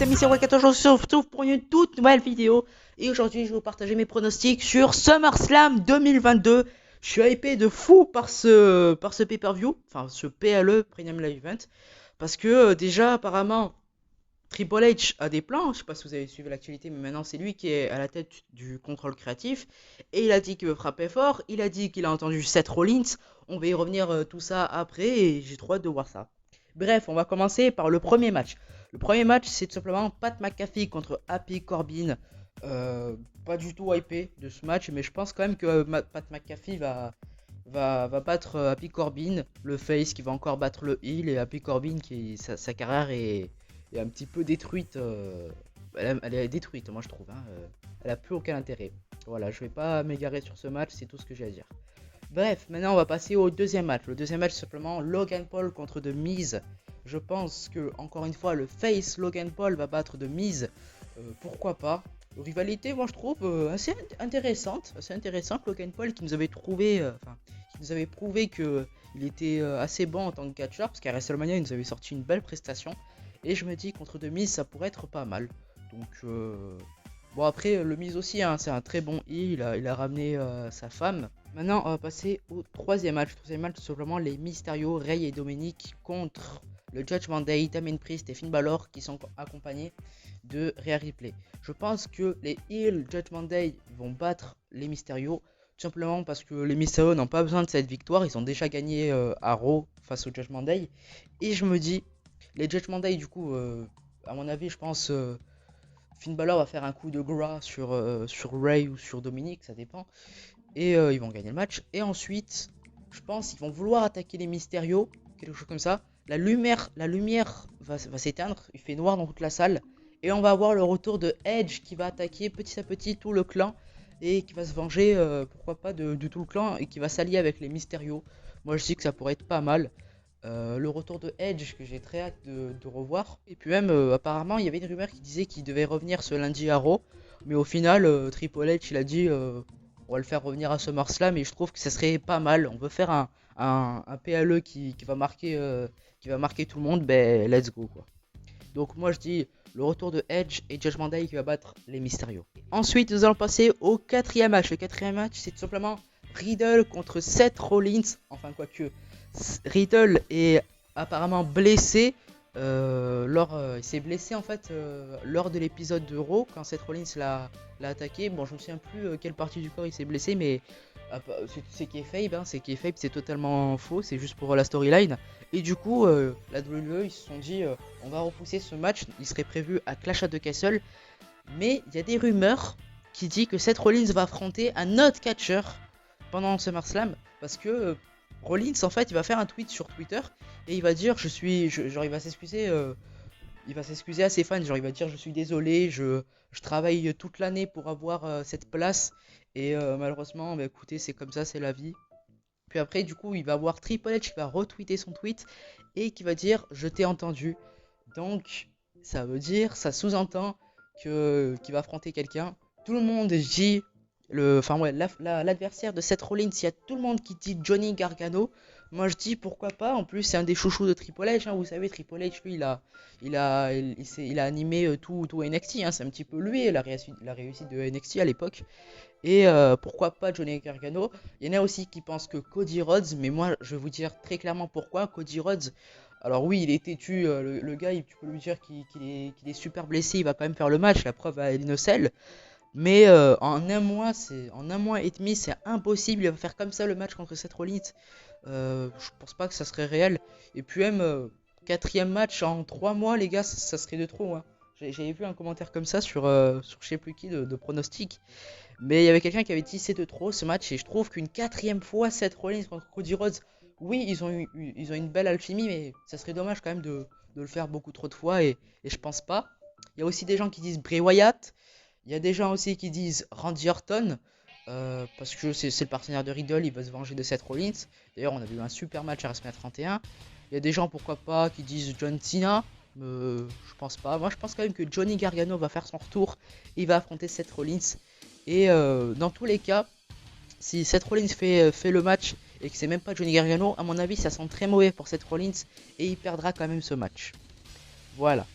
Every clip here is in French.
amis, c'est Wakato, je se retrouve pour une toute nouvelle vidéo. Et aujourd'hui, je vais vous partager mes pronostics sur SummerSlam 2022. Je suis hypé de fou par ce pay-per-view, enfin ce PLE, Premium Live Event. Parce que déjà, apparemment, Triple H a des plans. Je sais pas si vous avez suivi l'actualité, mais maintenant c'est lui qui est à la tête du contrôle créatif. Et il a dit qu'il veut frapper fort. Il a dit qu'il a entendu Seth Rollins. On va y revenir tout ça après et j'ai trop hâte de voir ça. Bref, on va commencer par le premier match. Le premier match, c'est tout simplement Pat McAfee contre Happy Corbin. Pas du tout hypé de ce match, mais je pense quand même que Pat McAfee va battre Happy Corbin, le face qui va encore battre le heel, et Happy Corbin qui sa carrière est un petit peu détruite. Elle est détruite, moi je trouve. Elle a plus aucun intérêt. Voilà, je vais pas m'égarer sur ce match, c'est tout ce que j'ai à dire. Bref, maintenant on va passer au deuxième match. Le deuxième match, c'est simplement Logan Paul contre The Miz. Je pense que, encore une fois, le face Logan Paul va battre The Miz. Pourquoi pas? Rivalité, moi je trouve assez intéressante. Assez intéressante. Logan Paul qui nous avait qui nous avait prouvé que il était assez bon en tant que catcheur. Parce qu'à WrestleMania, il nous avait sorti une belle prestation. Et je me dis, contre The Miz, ça pourrait être pas mal. Donc, bon, après, le Miz aussi, hein, c'est un très bon heel. Il a ramené sa femme. Maintenant, on va passer au troisième match. Le troisième match, tout simplement les Mysterio, Rey et Dominic contre le Judgment Day, Damien Priest et Finn Balor qui sont accompagnés de Rhea Ripley. Je pense que les Heel Judgment Day vont battre les Mysterio tout simplement parce que les Mysterio n'ont pas besoin de cette victoire. Ils ont déjà gagné à Raw face au Judgment Day. Et je me dis, les Judgment Day, du coup, à mon avis, je pense Finn Balor va faire un coup de gras sur Rey ou sur Dominic, ça dépend. Et ils vont gagner le match. Et ensuite, je pense qu'ils vont vouloir attaquer les Mysterio, quelque chose comme ça. La lumière va s'éteindre, il fait noir dans toute la salle. Et on va avoir le retour de Edge qui va attaquer petit à petit tout le clan. Et qui va se venger, pourquoi pas, de tout le clan. Et qui va s'allier avec les Mysterio. Moi je dis que ça pourrait être pas mal. Le retour de Edge que j'ai très hâte de revoir. Et puis même, apparemment, il y avait une rumeur qui disait qu'il devait revenir ce lundi à Raw. Mais au final, Triple H il a dit on va le faire revenir à SummerSlam et je trouve que ça serait pas mal. On veut faire un PLE qui va marquer tout le monde, ben let's go quoi. Donc moi je dis le retour de Edge et Judgment Day qui va battre les Mysterio. Ensuite nous allons passer au quatrième match. Le quatrième match c'est tout simplement Riddle contre Seth Rollins. Enfin quoique Riddle est apparemment blessé. Il s'est blessé en fait lors de l'épisode de Raw quand Seth Rollins l'a attaqué. Bon, je me souviens plus quelle partie du corps il s'est blessé, mais c'est kayfabe, hein, c'est totalement faux, c'est juste pour la storyline. Et du coup, la WWE ils se sont dit on va repousser ce match, il serait prévu à Clash at the Castle, mais il y a des rumeurs qui disent que Seth Rollins va affronter un autre catcher pendant SummerSlam parce que Rollins en fait il va faire un tweet sur Twitter et il va dire genre il va s'excuser à ses fans, genre il va dire je suis désolé, je travaille toute l'année pour avoir cette place et malheureusement bah, écoutez c'est comme ça, c'est la vie. Puis après du coup il va voir Triple H qui va retweeter son tweet et qui va dire je t'ai entendu. Donc ça sous-entend qu'il va affronter quelqu'un. Tout le monde dit l'adversaire de Seth Rollins, il y a tout le monde qui dit Johnny Gargano. Moi je dis pourquoi pas, en plus c'est un des chouchous de Triple H, hein. Vous savez Triple H lui il a animé tout NXT, hein. C'est un petit peu lui la réussite de NXT à l'époque. Et pourquoi pas Johnny Gargano. Il y en a aussi qui pensent que Cody Rhodes, mais moi je vais vous dire très clairement pourquoi. Cody Rhodes, alors oui il est têtu, le gars tu peux lui dire qu'il est super blessé, il va quand même faire le match, la preuve à El Nocel. Mais en un mois et demi, c'est impossible. Il va faire comme ça le match contre Seth Rollins. Je pense pas que ça serait réel. Et puis même quatrième match en 3 mois, les gars, ça serait de trop. Hein. J'avais vu un commentaire comme ça sur je sais plus qui de pronostic. Mais il y avait quelqu'un qui avait dit c'est de trop ce match. Et je trouve qu'une quatrième fois Seth Rollins contre Cody Rhodes, oui, ils ont une belle alchimie, mais ça serait dommage quand même de le faire beaucoup trop de fois. Et je pense pas. Il y a aussi des gens qui disent Bray Wyatt. Il y a des gens aussi qui disent Randy Orton, parce que c'est le partenaire de Riddle, il va se venger de Seth Rollins. D'ailleurs, on a vu un super match à WrestleMania 31. Il y a des gens, pourquoi pas, qui disent John Cena. Je pense pas. Moi, je pense quand même que Johnny Gargano va faire son retour. Et il va affronter Seth Rollins. Et dans tous les cas, si Seth Rollins fait le match et que c'est même pas Johnny Gargano, à mon avis, ça sent très mauvais pour Seth Rollins. Et il perdra quand même ce match. Voilà.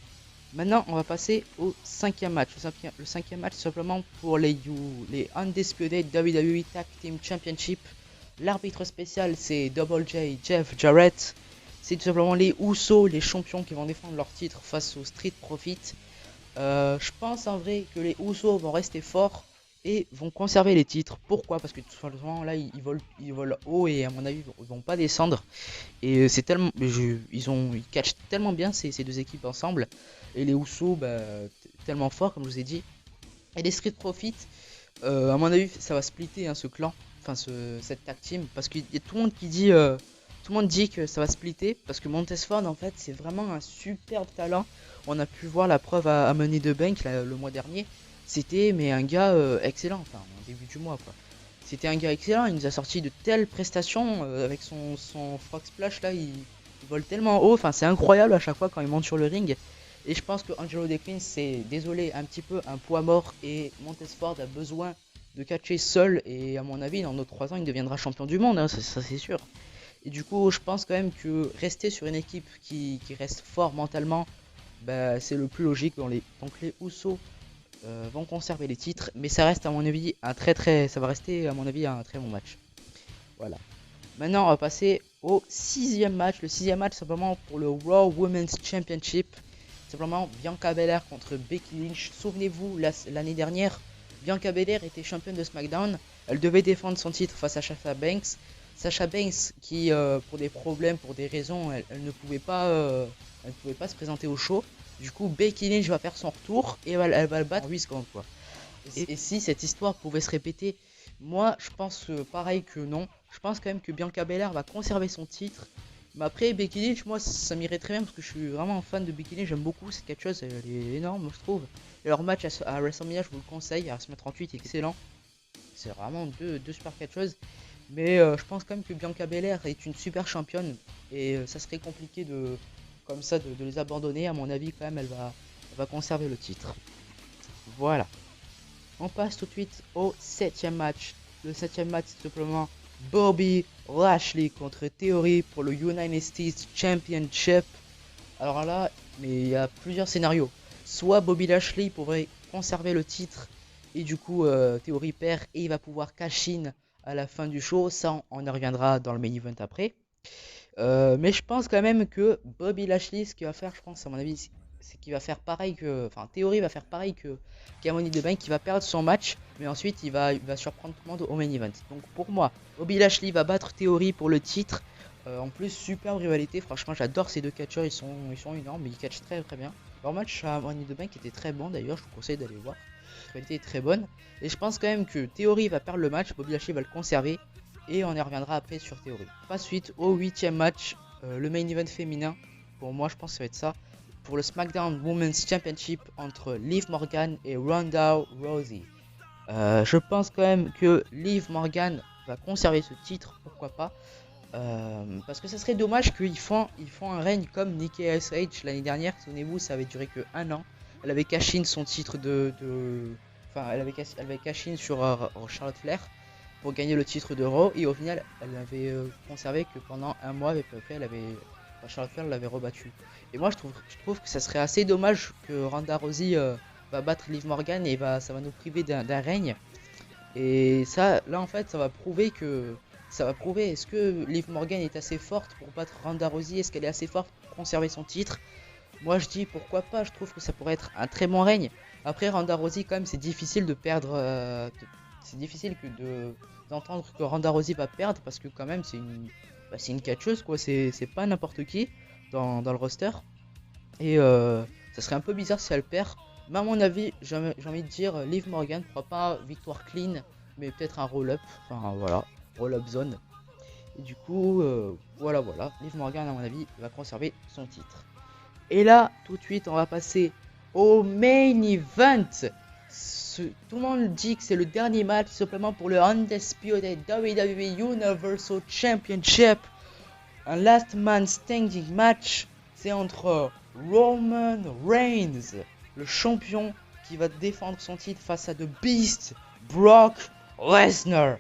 Maintenant, on va passer au cinquième match. Le cinquième match, simplement pour les Undisputed WWE Tag Team Championship. L'arbitre spécial, c'est Double J, Jeff Jarrett. C'est tout simplement les Usos, les champions qui vont défendre leur titre face aux Street Profits. Je pense en vrai que les Usos vont rester forts et vont conserver les titres. Pourquoi? Parce que tout simplement là, ils volent haut et à mon avis, ils vont pas descendre. Et c'est tellement, ils catchent tellement bien ces deux équipes ensemble. Et les Usos, tellement forts comme je vous ai dit. Et les Street Profits, à mon avis, ça va splitter hein, ce clan, enfin cette tag team, parce qu'il y a tout le monde qui dit, tout le monde dit que ça va splitter, parce que Montesford en fait, c'est vraiment un superbe talent. On a pu voir la preuve à Money the Bank le mois dernier. C'était mais un gars excellent, enfin au début du mois quoi. C'était un gars excellent, il nous a sorti de telles prestations avec son frog splash là, il vole tellement haut, enfin c'est incroyable à chaque fois quand il monte sur le ring. Et je pense que Angelo Dawkins c'est désolé un petit peu un poids mort et Montesford a besoin de catcher seul et à mon avis dans nos 3 ans il deviendra champion du monde, hein, ça c'est sûr. Et du coup je pense quand même que rester sur une équipe qui reste fort mentalement, c'est le plus logique. Donc les Usos vont conserver les titres, mais ça reste à mon avis ça va rester à mon avis un très bon match. Voilà. Maintenant on va passer au sixième match. Le sixième match simplement pour le Raw Women's Championship. Simplement Bianca Belair contre Becky Lynch. Souvenez-vous l'année dernière, Bianca Belair était championne de SmackDown. Elle devait défendre son titre face à Sasha Banks. Sasha Banks qui pour des problèmes, pour des raisons, elle ne pouvait pas se présenter au show. Du coup Becky Lynch va faire son retour et elle va le battre en 8 secondes quoi. Et si cette histoire pouvait se répéter, moi je pense pareil que non. Je pense quand même que Bianca Belair va conserver son titre. Mais après Becky Lynch, moi ça m'irait très bien parce que je suis vraiment fan de Becky Lynch, j'aime beaucoup cette catcheuse, elle est énorme je trouve. Et leur match à WrestleMania je vous le conseille, à WrestleMania 38 est excellent. C'est vraiment deux super catcheuses. Mais je pense quand même que Bianca Belair est une super championne et ça serait compliqué de les abandonner. À mon avis quand même elle va conserver le titre. Voilà. On passe tout de suite au septième match. Le septième match c'est simplement Bobby Lashley contre Theory pour le United States Championship. Alors là, mais il y a plusieurs scénarios. Soit Bobby Lashley pourrait conserver le titre et du coup Theory perd et il va pouvoir cash in à la fin du show. Ça on y reviendra dans le main event après. Mais je pense quand même que Bobby Lashley, ce qu'il va faire, je pense à mon avis, c'est qu'il va faire pareil que, enfin Theory va faire pareil que Money the Bank, qui va perdre son match, mais ensuite il va surprendre tout le monde au main event. Donc pour moi, Bobby Lashley va battre Theory pour le titre. En plus, superbe rivalité, franchement j'adore ces deux catcheurs, ils sont énormes, mais ils catchent très très bien. Leur match à Money the Bank était très bon d'ailleurs, je vous conseille d'aller voir. La qualité est très bonne. Et je pense quand même que Theory va perdre le match, Bobby Lashley va le conserver. Et on y reviendra après sur Theory. Pas suite au 8ème match, le main event féminin. Pour moi, je pense que ça va être ça. Pour le SmackDown Women's Championship entre Liv Morgan et Ronda Rousey. Je pense quand même que Liv Morgan va conserver ce titre, pourquoi pas. Parce que ça serait dommage qu'ils font un règne comme Nikki ASH l'année dernière. Souvenez-vous, ça avait duré que 1 an. Elle avait cash in son titre Enfin, elle avait cash in sur Charlotte Flair pour gagner le titre de Raw et au final elle l'avait conservé que pendant 1 mois et puis après Charlotte Flair l'avait rebattu. Et moi je trouve que ça serait assez dommage que Ronda Rousey va battre Liv Morgan et ça va nous priver d'un règne. Et ça là en fait ça va prouver est-ce que Liv Morgan est assez forte pour battre Ronda Rousey, est-ce qu'elle est assez forte pour conserver son titre. Moi je dis pourquoi pas, je trouve que ça pourrait être un très bon règne. Après Ronda Rousey quand même c'est difficile de perdre c'est difficile d'entendre que Ronda Rousey va perdre parce que quand même c'est une catcheuse quoi, c'est pas n'importe qui dans le roster. Et ça serait un peu bizarre si elle perd. Mais à mon avis, j'ai envie de dire Liv Morgan, pourquoi pas victoire clean, mais peut-être un roll-up, enfin voilà, roll-up zone. Et du coup, voilà, Liv Morgan à mon avis va conserver son titre. Et là, tout de suite, on va passer au main event. Tout le monde dit que c'est le dernier match simplement pour le Undisputed WWE Universal Championship. Un last man standing match. C'est entre Roman Reigns, le champion qui va défendre son titre face à The Beast, Brock Lesnar.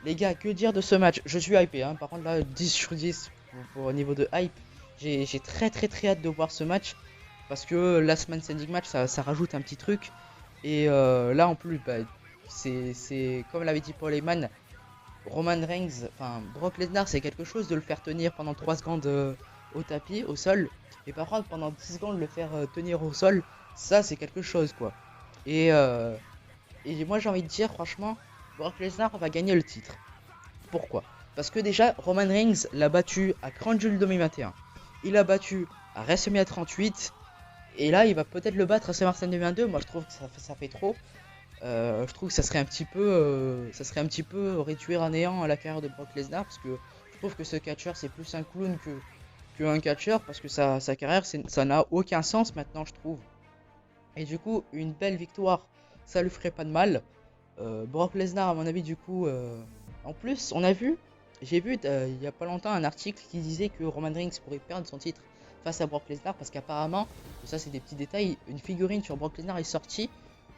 Les gars, que dire de ce match? Je suis hypé, hein. Par contre là, 10 sur 10 au niveau de hype. J'ai très hâte de voir ce match. Parce que Last Man Standing match, ça rajoute un petit truc. Et là en plus, bah, c'est comme l'avait dit Paul Heyman, Roman Reigns, enfin Brock Lesnar, c'est quelque chose de le faire tenir pendant 3 secondes au tapis, au sol. Et par contre, pendant 10 secondes, le faire tenir au sol, ça c'est quelque chose quoi. Et, euh, et moi j'ai envie de dire, franchement, Brock Lesnar va gagner le titre. Pourquoi? Parce que déjà, Roman Reigns l'a battu à Crown Jewel 2021. Il l'a battu à WrestleMania 38. Et là, il va peut-être le battre à SummerSlam 2022. Moi, je trouve que ça fait trop. Je trouve que ça serait un petit peu réduire à néant la carrière de Brock Lesnar. Parce que je trouve que ce catcheur, c'est plus un clown que un catcheur. Parce que sa carrière, ça n'a aucun sens maintenant, je trouve. Et du coup, une belle victoire, ça lui ferait pas de mal. Brock Lesnar, à mon avis, du coup, en plus, j'ai vu il y a pas longtemps un article qui disait que Roman Reigns pourrait perdre son titre face à Brock Lesnar parce qu'apparemment, ça c'est des petits détails, une figurine sur Brock Lesnar est sortie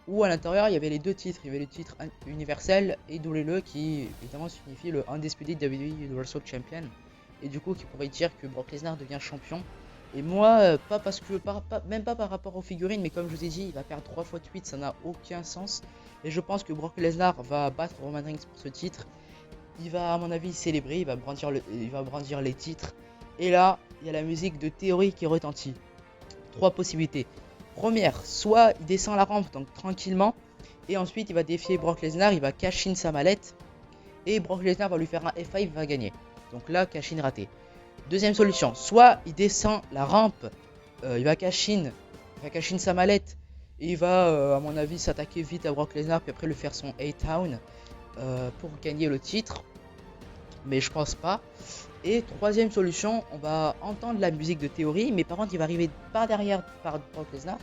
où à l'intérieur il y avait les deux titres, il y avait le titre universel et WWE qui évidemment signifie le Undisputed WWE Universal Champion et du coup qui pourrait dire que Brock Lesnar devient champion. Et moi, pas parce que, même pas par rapport aux figurines, mais comme je vous ai dit, il va perdre 3 fois de suite, ça n'a aucun sens. Et je pense que Brock Lesnar va battre Roman Reigns pour ce titre. Il va, à mon avis, célébrer, il va brandir les titres. Et là, il y a la musique de théorie qui retentit. Trois possibilités. Première, soit il descend la rampe, donc tranquillement, et ensuite il va défier Brock Lesnar, il va cash in sa mallette, et Brock Lesnar va lui faire un F5, il va gagner. Donc là, cash in raté. Deuxième solution, soit il descend la rampe, il va cash in sa mallette, et il va, à mon avis, s'attaquer vite à Brock Lesnar, puis après le faire son A-Town pour gagner le titre. Mais je pense pas. Et troisième solution, on va entendre la musique de théorie, mais par contre il va arriver par derrière par Brock Lesnar,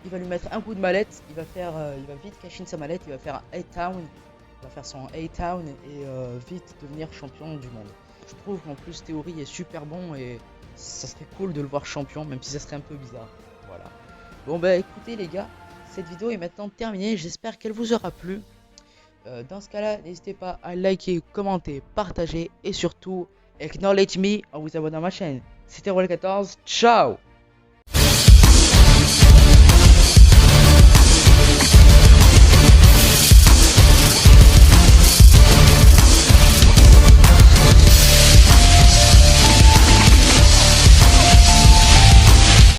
il va lui mettre un coup de mallette, il va vite cash in sa mallette, il va faire un A-Town, il va faire son A-Town et vite devenir champion du monde. Je trouve qu'en plus théorie est super bon et ça serait cool de le voir champion, même si ça serait un peu bizarre. Voilà. Bon bah écoutez les gars, cette vidéo est maintenant terminée, j'espère qu'elle vous aura plu. Dans ce cas-là, n'hésitez pas à liker, commenter, partager et surtout acknowledge me en vous abonnant à ma chaîne. C'était Roll14, ciao!